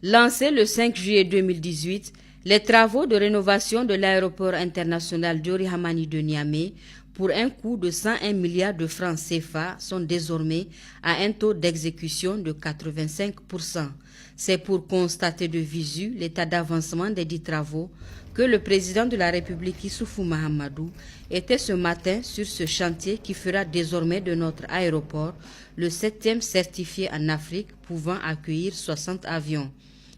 Lancés le 5 juillet 2018, les travaux de rénovation de l'aéroport international Diori Hamani de Niamey pour un coût de 101 milliards de francs CFA sont désormais à un taux d'exécution de 85%. C'est pour constater de visu l'état d'avancement des dits travaux que le président de la République Issoufou Mahamadou était ce matin sur ce chantier qui fera désormais de notre aéroport le 7e certifié en Afrique pouvant accueillir 60 avions.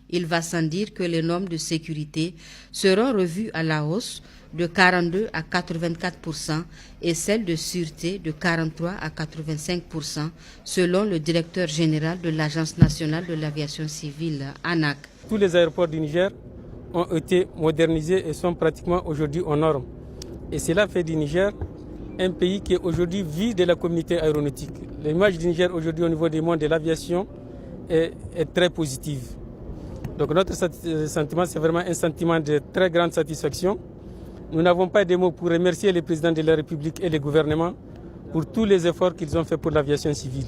Il va sans dire que les normes de sécurité seront revues à la hausse de 42 à 84% et celles de sûreté de 43 à 85% selon le directeur général de l'Agence nationale de l'aviation civile, ANAC. Tous les aéroports du Niger ont été modernisés et sont pratiquement aujourd'hui aux normes. Et cela fait du Niger un pays qui aujourd'hui vit de la communauté aéronautique. L'image du Niger aujourd'hui au niveau du monde de l'aviation est très positive. Donc notre sentiment, c'est vraiment un sentiment de très grande satisfaction. Nous n'avons pas de mots pour remercier le président de la République et le gouvernement pour tous les efforts qu'ils ont fait pour l'aviation civile.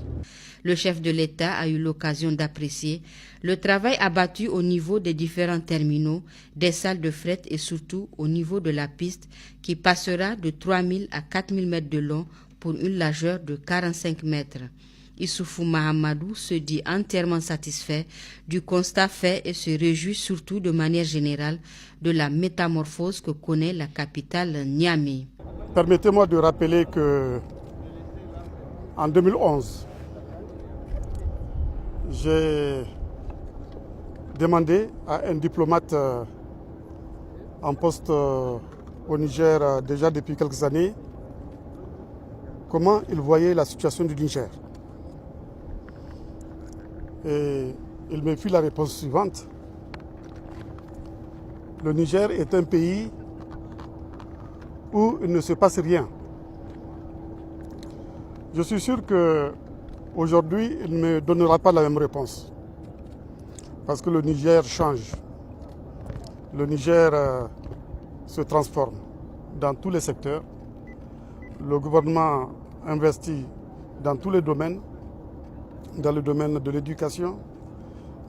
Le chef de l'État a eu l'occasion d'apprécier le travail abattu au niveau des différents terminaux, des salles de fret et surtout au niveau de la piste qui passera de 3000 à 4000 mètres de long pour une largeur de 45 mètres. Issoufou Mahamadou se dit entièrement satisfait du constat fait et se réjouit surtout de manière générale de la métamorphose que connaît la capitale Niamey. Permettez-moi de rappeler que en 2011, j'ai demandé à un diplomate en poste au Niger déjà depuis quelques années comment il voyait la situation du Niger. Et il me fit la réponse suivante. Le Niger est un pays où il ne se passe rien. Je suis sûr qu'aujourd'hui, il ne me donnera pas la même réponse. Parce que le Niger change. Le Niger se transforme dans tous les secteurs. Le gouvernement investit dans tous les domaines. Dans le domaine de l'éducation,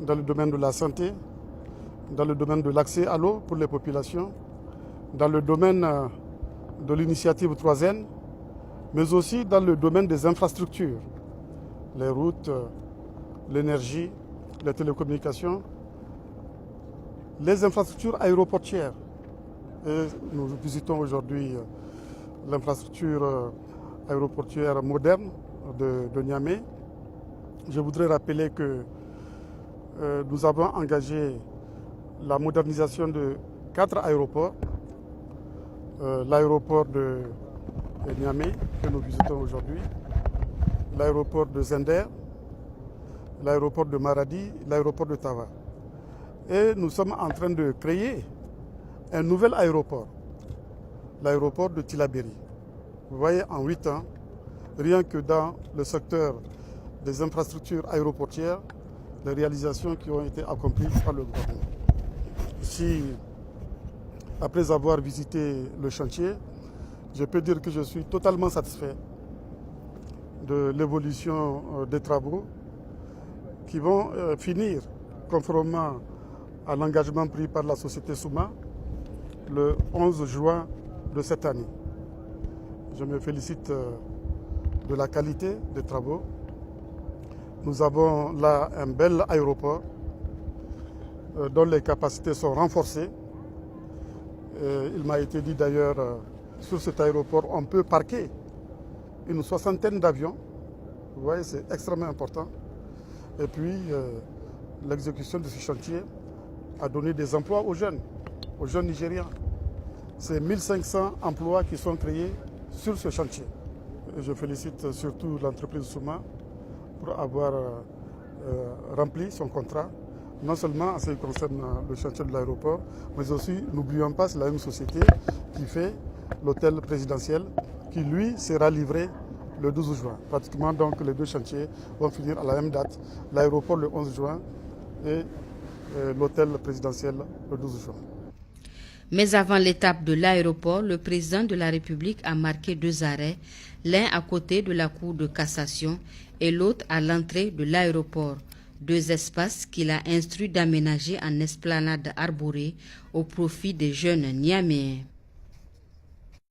dans le domaine de la santé, dans le domaine de l'accès à l'eau pour les populations, dans le domaine de l'initiative 3N, mais aussi dans le domaine des infrastructures, les routes, l'énergie, les télécommunications, les infrastructures aéroportières. Et nous visitons aujourd'hui l'infrastructure aéroportière moderne de Niamey. Je voudrais rappeler que nous avons engagé la modernisation de 4 aéroports. L'aéroport de Niamey, que nous visitons aujourd'hui, l'aéroport de Zender, l'aéroport de Maradi, l'aéroport de Tawa. Et nous sommes en train de créer un nouvel aéroport, l'aéroport de Tillabéri. Vous voyez, en 8 ans, rien que dans le secteur des infrastructures aéroportières, les réalisations qui ont été accomplies par le gouvernement. Ici, après avoir visité le chantier, je peux dire que je suis totalement satisfait de l'évolution des travaux qui vont finir conformément à l'engagement pris par la société Souma le 11 juin de cette année. Je me félicite de la qualité des travaux. Nous avons là un bel aéroport dont les capacités sont renforcées. Il m'a été dit d'ailleurs, sur cet aéroport, on peut parquer une 60aine d'avions. Vous voyez, c'est extrêmement important. Et puis, l'exécution de ce chantier a donné des emplois aux jeunes nigérians. C'est 1500 emplois qui sont créés sur ce chantier. Et je félicite surtout l'entreprise Souma pour avoir rempli son contrat, non seulement en ce qui concerne le chantier de l'aéroport, mais aussi, n'oublions pas, c'est la même société qui fait l'hôtel présidentiel, qui lui sera livré le 12 juin. Pratiquement donc les deux chantiers vont finir à la même date, l'aéroport le 11 juin et l'hôtel présidentiel le 12 juin. Mais avant l'étape de l'aéroport, le président de la République a marqué 2 arrêts, l'un à côté de la cour de cassation et l'autre à l'entrée de l'aéroport. 2 espaces qu'il a instruit d'aménager en esplanade arborée au profit des jeunes Niaméens.